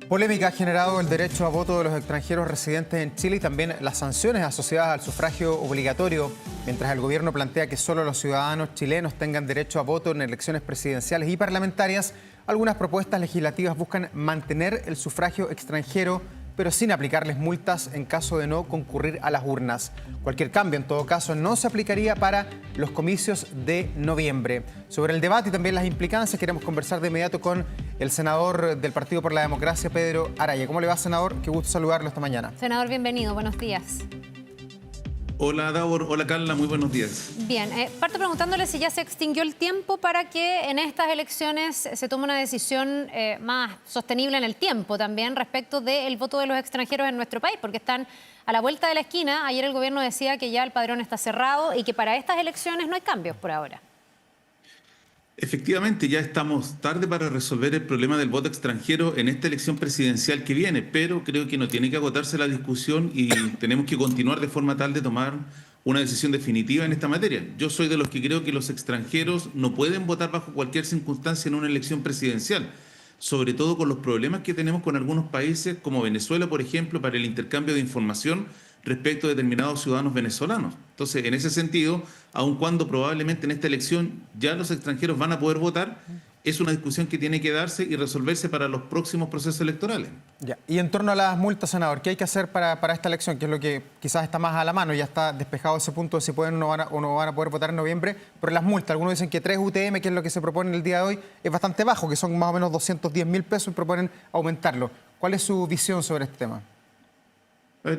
Polémica ha generado el derecho a voto de los extranjeros residentes en Chile y también las sanciones asociadas al sufragio obligatorio, mientras el gobierno plantea que solo los ciudadanos chilenos tengan derecho a voto en elecciones presidenciales y parlamentarias. Algunas propuestas legislativas buscan mantener el sufragio extranjero, pero sin aplicarles multas en caso de no concurrir a las urnas. Cualquier cambio, en todo caso, no se aplicaría para los comicios de noviembre. Sobre el debate y también las implicancias, queremos conversar de inmediato con el senador del Partido por la Democracia, Pedro Araya. ¿Cómo le va, senador? Qué gusto saludarlo esta mañana. Senador, bienvenido. Buenos días. Hola, Davor. Hola, Carla. Muy buenos días. Bien, parto preguntándole si ya se extinguió el tiempo para que en estas elecciones se tome una decisión más sostenible en el tiempo también respecto del voto de los extranjeros en nuestro país, porque están a la vuelta de la esquina. Ayer el gobierno decía que ya el padrón está cerrado y que para estas elecciones no hay cambios por ahora. Efectivamente, ya estamos tarde para resolver el problema del voto extranjero en esta elección presidencial que viene, pero creo que no tiene que agotarse la discusión y tenemos que continuar de forma tal de tomar una decisión definitiva en esta materia. Yo soy de los que creo que los extranjeros no pueden votar bajo cualquier circunstancia en una elección presidencial, sobre todo con los problemas que tenemos con algunos países como Venezuela, por ejemplo, para el intercambio de información respecto a determinados ciudadanos venezolanos. Entonces, en ese sentido, aun cuando probablemente en esta elección ya los extranjeros van a poder votar, es una discusión que tiene que darse y resolverse para los próximos procesos electorales. Ya. Y en torno a las multas, senador, ¿qué hay que hacer para esta elección? Que es lo que quizás está más a la mano, ya está despejado ese punto de si pueden o no van a poder votar en noviembre, pero las multas, algunos dicen que 3 UTM, que es lo que se propone en el día de hoy, es bastante bajo, que son más o menos 210.000 pesos y proponen aumentarlo. ¿Cuál es su visión sobre este tema?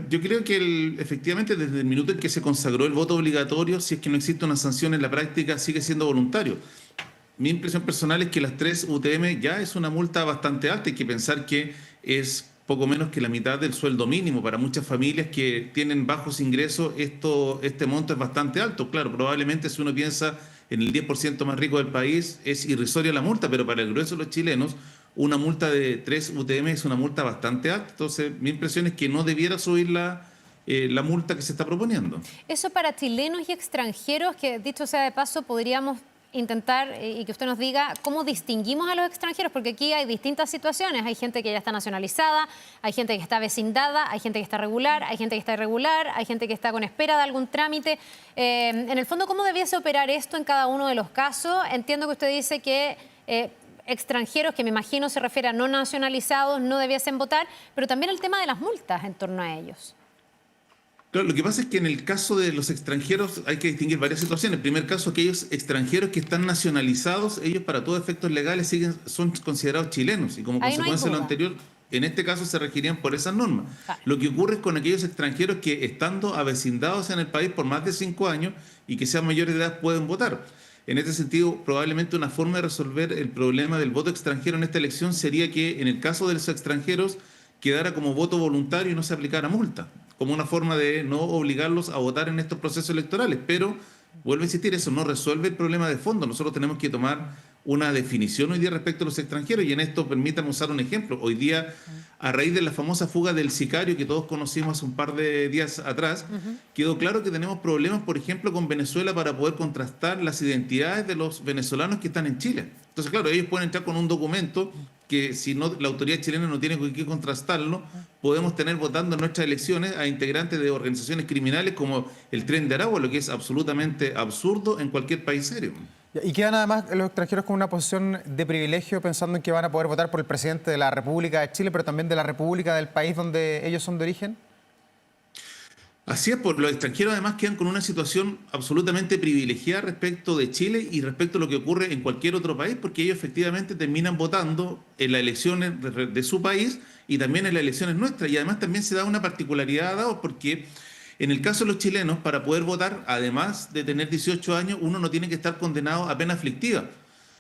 Yo creo que efectivamente desde el minuto en que se consagró el voto obligatorio, si es que no existe una sanción en la práctica, sigue siendo voluntario. Mi impresión personal es que las 3 UTM ya es una multa bastante alta. Hay que pensar que es poco menos que la mitad del sueldo mínimo. Para muchas familias que tienen bajos ingresos, este monto es bastante alto. Claro, probablemente si uno piensa en el 10% más rico del país, es irrisoria la multa, pero para el grueso de los chilenos, una multa de 3 UTM es una multa bastante alta. Entonces, mi impresión es que no debiera subir la multa que se está proponiendo. Eso para chilenos y extranjeros, que dicho sea de paso, podríamos intentar y que usted nos diga cómo distinguimos a los extranjeros, porque aquí hay distintas situaciones. Hay gente que ya está nacionalizada, hay gente que está vecindada, hay gente que está regular, hay gente que está irregular, hay gente que está con espera de algún trámite. En el fondo, ¿cómo debiese operar esto en cada uno de los casos? Entiendo que usted dice que extranjeros, que me imagino se refiere a no nacionalizados, no debiesen votar, pero también el tema de las multas en torno a ellos. Claro, lo que pasa es que en el caso de los extranjeros hay que distinguir varias situaciones. En el primer caso, aquellos extranjeros que están nacionalizados, ellos para todos efectos legales son considerados chilenos y como consecuencia de lo anterior, en este caso se regirían por esas normas. Claro. Lo que ocurre es con aquellos extranjeros que estando avecindados en el país por más de 5 años y que sean mayores de edad pueden votar. En este sentido, probablemente una forma de resolver el problema del voto extranjero en esta elección sería que en el caso de los extranjeros quedara como voto voluntario y no se aplicara multa, como una forma de no obligarlos a votar en estos procesos electorales. Pero, vuelvo a insistir, eso no resuelve el problema de fondo. Nosotros tenemos que tomar una definición hoy día respecto a los extranjeros y en esto permítanme usar un ejemplo. Hoy día, a raíz de la famosa fuga del sicario que todos conocimos hace un par de días atrás, quedó claro que tenemos problemas, por ejemplo, con Venezuela para poder contrastar las identidades de los venezolanos que están en Chile. Entonces, claro, ellos pueden entrar con un documento que si no, la autoridad chilena no tiene que contrastarlo, podemos tener votando en nuestras elecciones a integrantes de organizaciones criminales como el Tren de Aragua, lo que es absolutamente absurdo en cualquier país serio. Y quedan además los extranjeros con una posición de privilegio pensando en que van a poder votar por el presidente de la República de Chile, pero también de la República del país donde ellos son de origen. Así es, pues los extranjeros además quedan con una situación absolutamente privilegiada respecto de Chile y respecto a lo que ocurre en cualquier otro país, porque ellos efectivamente terminan votando en las elecciones de su país y también en las elecciones nuestras. Y además también se da una particularidad, dado porque en el caso de los chilenos, para poder votar, además de tener 18 años, uno no tiene que estar condenado a pena aflictiva.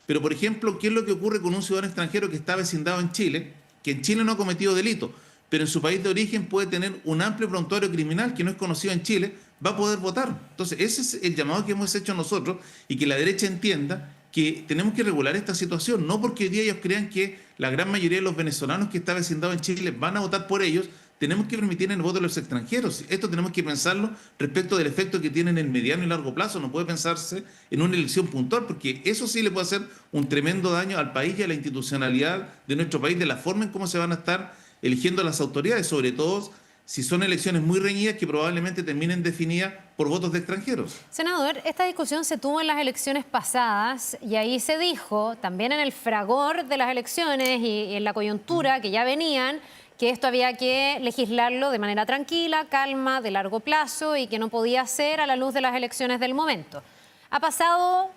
Pero, por ejemplo, ¿qué es lo que ocurre con un ciudadano extranjero que está vecindado en Chile, que en Chile no ha cometido delito, pero en su país de origen puede tener un amplio prontuario criminal que no es conocido en Chile, va a poder votar? Entonces, ese es el llamado que hemos hecho nosotros y que la derecha entienda que tenemos que regular esta situación, no porque hoy día ellos crean que la gran mayoría de los venezolanos que están vecindados en Chile van a votar por ellos, tenemos que permitir el voto de los extranjeros. Esto tenemos que pensarlo respecto del efecto que tiene en el mediano y largo plazo. No puede pensarse en una elección puntual, porque eso sí le puede hacer un tremendo daño al país y a la institucionalidad de nuestro país, de la forma en cómo se van a estar eligiendo las autoridades, sobre todo si son elecciones muy reñidas que probablemente terminen definidas por votos de extranjeros. Senador, esta discusión se tuvo en las elecciones pasadas y ahí se dijo, también en el fragor de las elecciones y en la coyuntura que ya venían, que esto había que legislarlo de manera tranquila, calma, de largo plazo y que no podía ser a la luz de las elecciones del momento. Ha pasado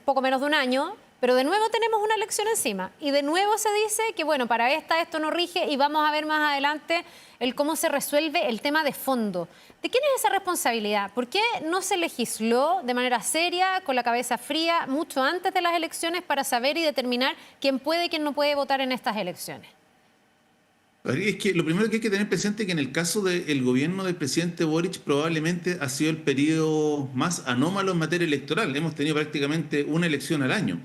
poco menos de un año, pero de nuevo tenemos una elección encima y de nuevo se dice que, bueno, para esto no rige y vamos a ver más adelante el cómo se resuelve el tema de fondo. ¿De quién es esa responsabilidad? ¿Por qué no se legisló de manera seria, con la cabeza fría, mucho antes de las elecciones para saber y determinar quién puede y quién no puede votar en estas elecciones? Es que lo primero que hay que tener presente es que en el caso del gobierno del presidente Boric probablemente ha sido el periodo más anómalo en materia electoral. Hemos tenido prácticamente una elección al año.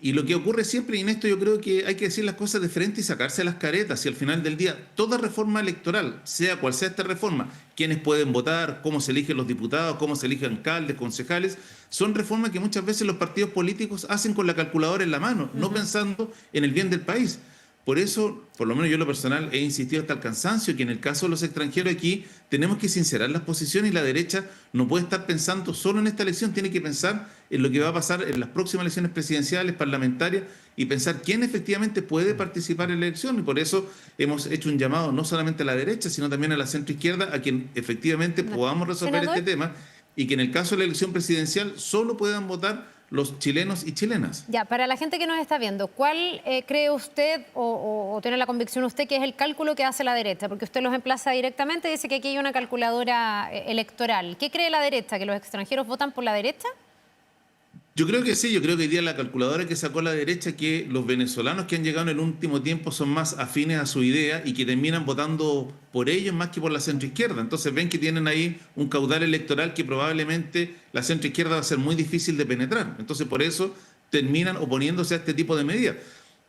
Y lo que ocurre siempre, y en esto yo creo que hay que decir las cosas de frente y sacarse las caretas. Y al final del día, toda reforma electoral, sea cual sea esta reforma, quiénes pueden votar, cómo se eligen los diputados, cómo se eligen alcaldes, concejales, son reformas que muchas veces los partidos políticos hacen con la calculadora en la mano, no pensando en el bien del país. Por eso, por lo menos yo en lo personal, he insistido hasta el cansancio que en el caso de los extranjeros aquí tenemos que sincerar las posiciones y la derecha no puede estar pensando solo en esta elección, tiene que pensar en lo que va a pasar en las próximas elecciones presidenciales, parlamentarias y pensar quién efectivamente puede participar en la elección. Y por eso hemos hecho un llamado no solamente a la derecha, sino también a la centroizquierda a que efectivamente podamos resolver este tema y que en el caso de la elección presidencial solo puedan votar los chilenos y chilenas. Ya, para la gente que nos está viendo, ¿cuál cree usted o tiene la convicción usted que es el cálculo que hace la derecha? Porque usted los emplaza directamente y dice que aquí hay una calculadora electoral. ¿Qué cree la derecha? ¿Que los extranjeros votan por la derecha? Yo creo que sí, yo creo que hoy día la calculadora que sacó la derecha, que los venezolanos que han llegado en el último tiempo son más afines a su idea y que terminan votando por ellos más que por la centroizquierda. Entonces ven que tienen ahí un caudal electoral que probablemente la centroizquierda va a ser muy difícil de penetrar. Entonces por eso terminan oponiéndose a este tipo de medidas.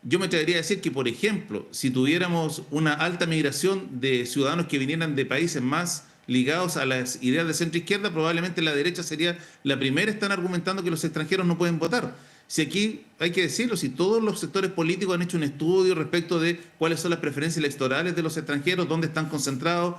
Yo me atrevería a decir que, por ejemplo, si tuviéramos una alta migración de ciudadanos que vinieran de países más ligados a las ideas de centro izquierda, probablemente la derecha sería la primera. Están argumentando que los extranjeros no pueden votar. Si aquí hay que decirlo, si todos los sectores políticos han hecho un estudio respecto de cuáles son las preferencias electorales de los extranjeros, dónde están concentrados,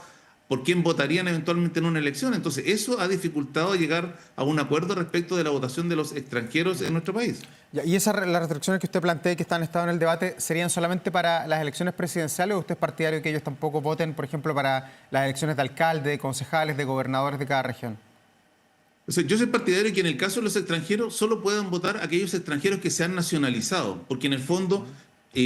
por quién votarían eventualmente en una elección. Entonces, eso ha dificultado llegar a un acuerdo respecto de la votación de los extranjeros en nuestro país. ¿Y las restricciones que usted plantea y que han estado en el debate serían solamente para las elecciones presidenciales o usted es partidario de que ellos tampoco voten, por ejemplo, para las elecciones de alcalde, de concejales, de gobernadores de cada región? O sea, yo soy partidario de que en el caso de los extranjeros solo puedan votar aquellos extranjeros que se han nacionalizado, porque en el fondo,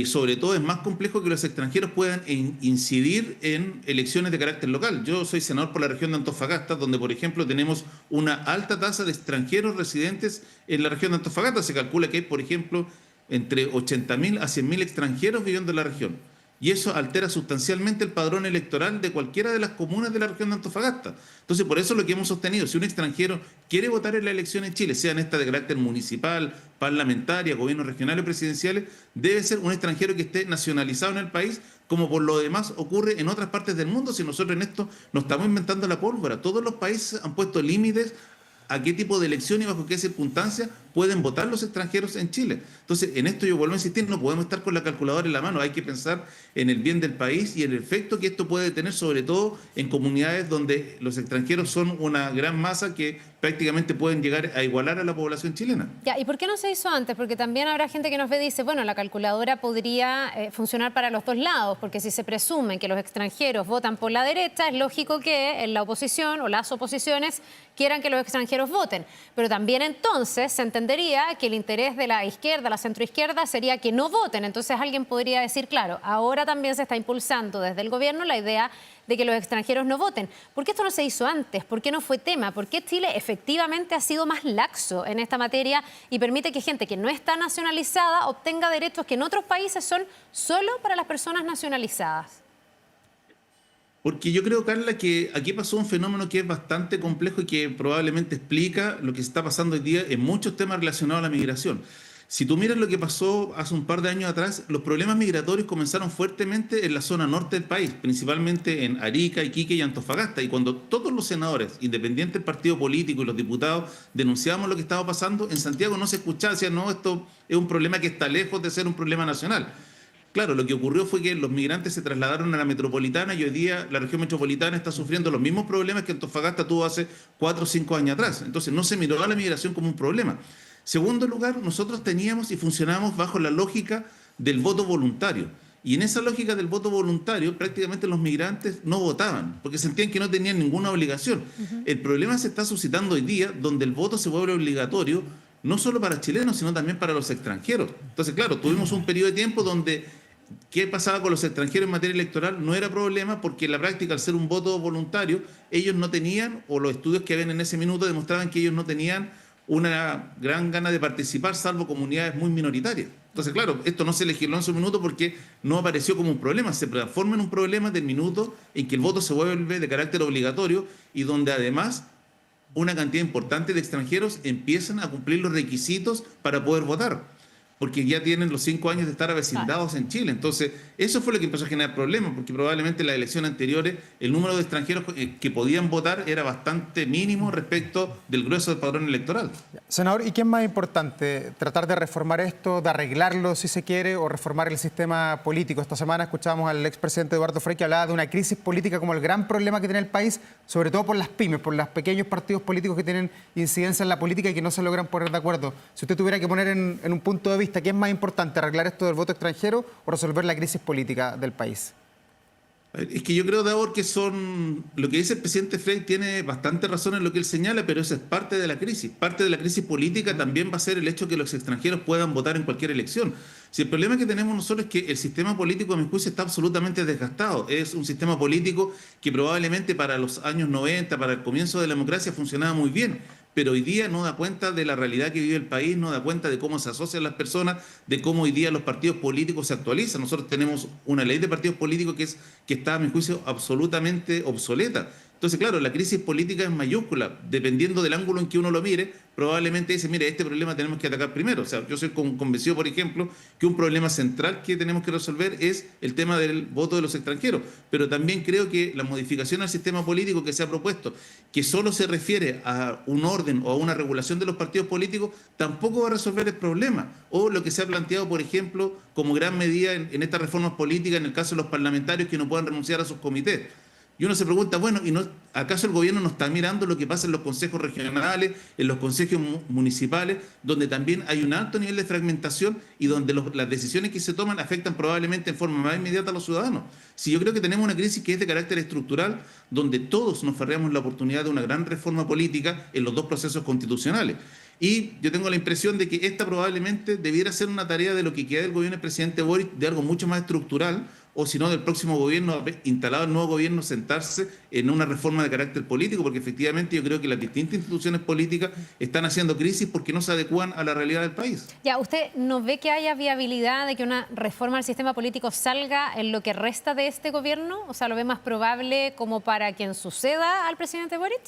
sobre todo, es más complejo que los extranjeros puedan incidir en elecciones de carácter local. Yo soy senador por la región de Antofagasta, donde, por ejemplo, tenemos una alta tasa de extranjeros residentes en la región de Antofagasta. Se calcula que hay, por ejemplo, entre 80.000 a 100.000 extranjeros viviendo en la región. Y eso altera sustancialmente el padrón electoral de cualquiera de las comunas de la región de Antofagasta. Entonces, por eso lo que hemos sostenido, si un extranjero quiere votar en la elección en Chile, sean estas de carácter municipal, parlamentaria, gobiernos regionales o presidenciales, debe ser un extranjero que esté nacionalizado en el país, como por lo demás ocurre en otras partes del mundo. Si nosotros en esto no estamos inventando la pólvora, todos los países han puesto límites a qué tipo de elección y bajo qué circunstancias pueden votar los extranjeros en Chile. Entonces, en esto yo vuelvo a insistir, no podemos estar con la calculadora en la mano, hay que pensar en el bien del país y en el efecto que esto puede tener, sobre todo en comunidades donde los extranjeros son una gran masa que prácticamente pueden llegar a igualar a la población chilena. Ya, ¿y por qué no se hizo antes? Porque también habrá gente que nos ve y dice, bueno, la calculadora podría funcionar para los dos lados, porque si se presume que los extranjeros votan por la derecha, es lógico que en la oposición o las oposiciones quieran que los extranjeros voten. Pero también entonces se entendería que el interés de la izquierda, la centroizquierda, sería que no voten. Entonces alguien podría decir, claro, ahora también se está impulsando desde el gobierno la idea de que los extranjeros no voten. ¿Por qué esto no se hizo antes? ¿Por qué no fue tema? ¿Por qué Chile efectivamente ha sido más laxo en esta materia y permite que gente que no está nacionalizada obtenga derechos que en otros países son solo para las personas nacionalizadas? Porque yo creo, Carla, que aquí pasó un fenómeno que es bastante complejo y que probablemente explica lo que está pasando hoy día en muchos temas relacionados a la migración. Si tú miras lo que pasó hace un par de años atrás, los problemas migratorios comenzaron fuertemente en la zona norte del país, principalmente en Arica, Iquique y Antofagasta. Y cuando todos los senadores, independientes del partido político y los diputados, denunciábamos lo que estaba pasando, en Santiago no se escuchaba, decían, no, esto es un problema que está lejos de ser un problema nacional. Claro, lo que ocurrió fue que los migrantes se trasladaron a la metropolitana y hoy día la región metropolitana está sufriendo los mismos problemas que Antofagasta tuvo hace 4 o 5 años atrás. Entonces no se miró a la migración como un problema. Segundo lugar, nosotros teníamos y funcionábamos bajo la lógica del voto voluntario. Y en esa lógica del voto voluntario, prácticamente los migrantes no votaban, porque sentían que no tenían ninguna obligación. El problema se está suscitando hoy día, donde el voto se vuelve obligatorio, no solo para chilenos, sino también para los extranjeros. Entonces, claro, tuvimos un periodo de tiempo donde qué pasaba con los extranjeros en materia electoral no era problema, porque en la práctica, al ser un voto voluntario, ellos no tenían, o los estudios que habían en ese minuto demostraban que ellos no tenían una gran gana de participar, salvo comunidades muy minoritarias. Entonces, claro, esto no se legisló en su minuto porque no apareció como un problema, se transforma en un problema del minuto en que el voto se vuelve de carácter obligatorio y donde además una cantidad importante de extranjeros empiezan a cumplir los requisitos para poder votar, porque ya tienen los 5 años de estar avecindados en Chile. Entonces, eso fue lo que empezó a generar problemas, porque probablemente en las elecciones anteriores el número de extranjeros que podían votar era bastante mínimo respecto del grueso del padrón electoral. Senador, ¿y qué es más importante? ¿Tratar de reformar esto, de arreglarlo si se quiere, o reformar el sistema político? Esta semana escuchábamos al expresidente Eduardo Frei que hablaba de una crisis política como el gran problema que tiene el país, sobre todo por las pymes, por los pequeños partidos políticos que tienen incidencia en la política y que no se logran poner de acuerdo. Si usted tuviera que poner en un punto de vista, ¿qué es más importante, arreglar esto del voto extranjero o resolver la crisis política del país? Es que yo creo, Davor, que lo que dice el presidente Frei tiene bastante razón en lo que él señala, pero eso es parte de la crisis. Parte de la crisis política también va a ser el hecho de que los extranjeros puedan votar en cualquier elección. Si el problema que tenemos nosotros es que el sistema político, a mi juicio, está absolutamente desgastado. Es un sistema político que probablemente para los años 90, para el comienzo de la democracia, funcionaba muy bien, pero hoy día no da cuenta de la realidad que vive el país, no da cuenta de cómo se asocian las personas, de cómo hoy día los partidos políticos se actualizan. Nosotros tenemos una ley de partidos políticos que está, a mi juicio, absolutamente obsoleta. Entonces, claro, la crisis política es mayúscula. Dependiendo del ángulo en que uno lo mire, probablemente dice, mire, este problema tenemos que atacar primero. O sea, yo soy convencido, por ejemplo, que un problema central que tenemos que resolver es el tema del voto de los extranjeros. Pero también creo que la modificación al sistema político que se ha propuesto, que solo se refiere a un orden o a una regulación de los partidos políticos, tampoco va a resolver el problema. O lo que se ha planteado, por ejemplo, como gran medida en estas reformas políticas, en el caso de los parlamentarios que no puedan renunciar a sus comités. Y uno se pregunta, bueno, ¿acaso el gobierno no está mirando lo que pasa en los consejos regionales, en los consejos municipales, donde también hay un alto nivel de fragmentación y donde las decisiones que se toman afectan probablemente en forma más inmediata a los ciudadanos? Si yo creo que tenemos una crisis que es de carácter estructural, donde todos nos farreamos la oportunidad de una gran reforma política en los dos procesos constitucionales. Y yo tengo la impresión de que esta probablemente debiera ser una tarea de lo que queda del gobierno del presidente Boric, de algo mucho más estructural, o si no del próximo gobierno, instalado el nuevo gobierno, sentarse en una reforma de carácter político, porque efectivamente yo creo que las distintas instituciones políticas están haciendo crisis porque no se adecúan a la realidad del país. Ya, ¿usted no ve que haya viabilidad de que una reforma al sistema político salga en lo que resta de este gobierno? O sea, ¿lo ve más probable como para quien suceda al presidente Boric?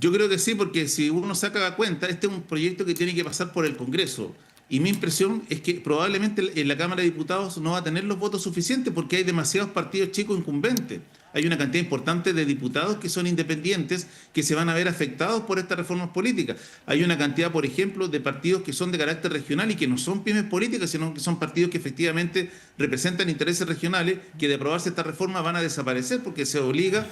Yo creo que sí, porque si uno saca cuenta, este es un proyecto que tiene que pasar por el Congreso. Y mi impresión es que probablemente en la Cámara de Diputados no va a tener los votos suficientes porque hay demasiados partidos chicos incumbentes. Hay una cantidad importante de diputados que son independientes que se van a ver afectados por estas reformas políticas. Hay una cantidad, por ejemplo, de partidos que son de carácter regional y que no son pymes políticas, sino que son partidos que efectivamente representan intereses regionales que de aprobarse esta reforma van a desaparecer porque se obliga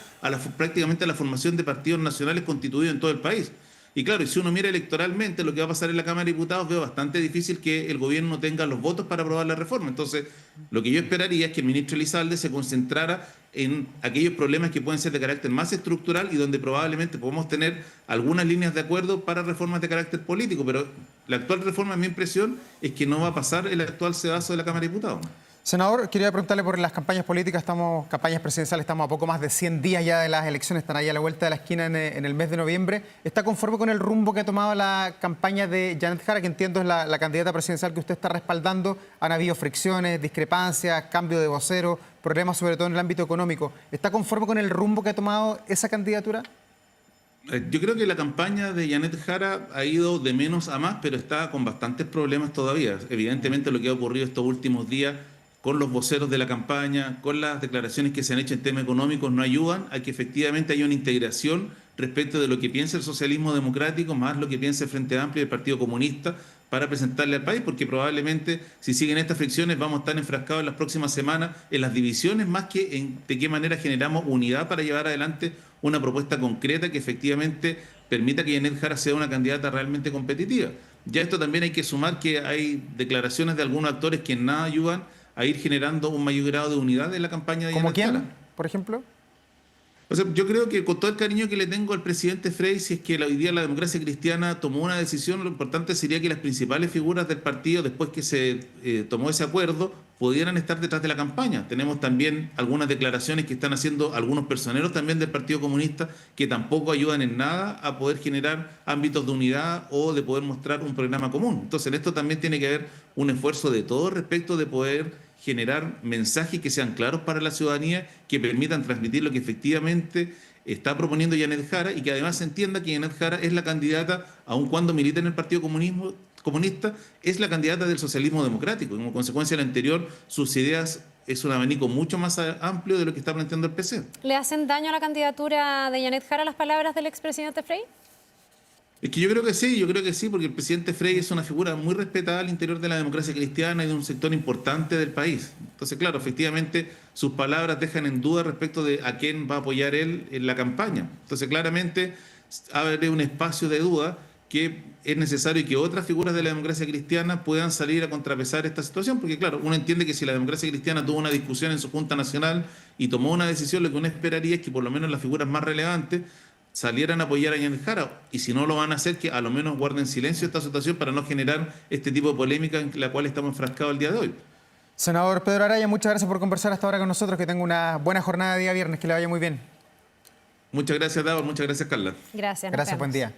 prácticamente a la formación de partidos nacionales constituidos en todo el país. Y claro, y si uno mira electoralmente lo que va a pasar en la Cámara de Diputados, veo bastante difícil que el gobierno tenga los votos para aprobar la reforma. Entonces, lo que yo esperaría es que el ministro Elizalde se concentrara en aquellos problemas que pueden ser de carácter más estructural y donde probablemente podemos tener algunas líneas de acuerdo para reformas de carácter político. Pero la actual reforma, en mi impresión, es que no va a pasar el actual sedazo de la Cámara de Diputados. Senador, quería preguntarle por las campañas políticas, campañas presidenciales, estamos a poco más de 100 días ya de las elecciones, están ahí a la vuelta de la esquina en el mes de noviembre. ¿Está conforme con el rumbo que ha tomado la campaña de Janet Jara, que entiendo es la candidata presidencial que usted está respaldando? Han habido fricciones, discrepancias, cambio de vocero, problemas sobre todo en el ámbito económico. ¿Está conforme con el rumbo que ha tomado esa candidatura? Yo creo que la campaña de Janet Jara ha ido de menos a más, pero está con bastantes problemas todavía. Evidentemente lo que ha ocurrido estos últimos días con los voceros de la campaña, con las declaraciones que se han hecho en temas económicos, no ayudan a que efectivamente haya una integración respecto de lo que piensa el socialismo democrático, más lo que piensa el Frente Amplio y el Partido Comunista, para presentarle al país, porque probablemente si siguen estas fricciones vamos a estar enfrascados en las próximas semanas en las divisiones, más que en de qué manera generamos unidad para llevar adelante una propuesta concreta que efectivamente permita que Janet Jara sea una candidata realmente competitiva. Ya esto también hay que sumar que hay declaraciones de algunos actores que en nada ayudan a ir generando un mayor grado de unidad en la campaña de ¿Como Janet Jara. quién, por ejemplo? O sea, yo creo que con todo el cariño que le tengo al presidente Frey, si es que hoy día la democracia cristiana tomó una decisión, lo importante sería que las principales figuras del partido, después que se tomó ese acuerdo, pudieran estar detrás de la campaña. Tenemos también algunas declaraciones que están haciendo algunos personeros también del Partido Comunista que tampoco ayudan en nada a poder generar ámbitos de unidad o de poder mostrar un programa común. Entonces, en esto también tiene que haber un esfuerzo de todo respecto de poder generar mensajes que sean claros para la ciudadanía, que permitan transmitir lo que efectivamente está proponiendo Janet Jara y que además se entienda que Janet Jara es la candidata, aun cuando milita en el Partido Comunista, es la candidata del socialismo democrático. Como consecuencia de lo anterior, sus ideas es un abanico mucho más amplio de lo que está planteando el PC. ¿Le hacen daño a la candidatura de Janet Jara las palabras del expresidente Frey? Es que yo creo que sí, porque el presidente Frey es una figura muy respetada al interior de la democracia cristiana y de un sector importante del país. Entonces, claro, efectivamente, sus palabras dejan en duda respecto de a quién va a apoyar él en la campaña. Entonces, claramente, abre un espacio de duda que es necesario que otras figuras de la democracia cristiana puedan salir a contrapesar esta situación, porque claro, uno entiende que si la democracia cristiana tuvo una discusión en su Junta Nacional y tomó una decisión, lo que uno esperaría es que por lo menos las figuras más relevantes salieran a apoyar a Janet Jara, y si no lo van a hacer, que a lo menos guarden silencio esta situación para no generar este tipo de polémica en la cual estamos enfrascados el día de hoy. Senador Pedro Araya, muchas gracias por conversar hasta ahora con nosotros, que tenga una buena jornada de día viernes, que le vaya muy bien. Muchas gracias, Davor, muchas gracias, Carla. Gracias. Gracias, buen día.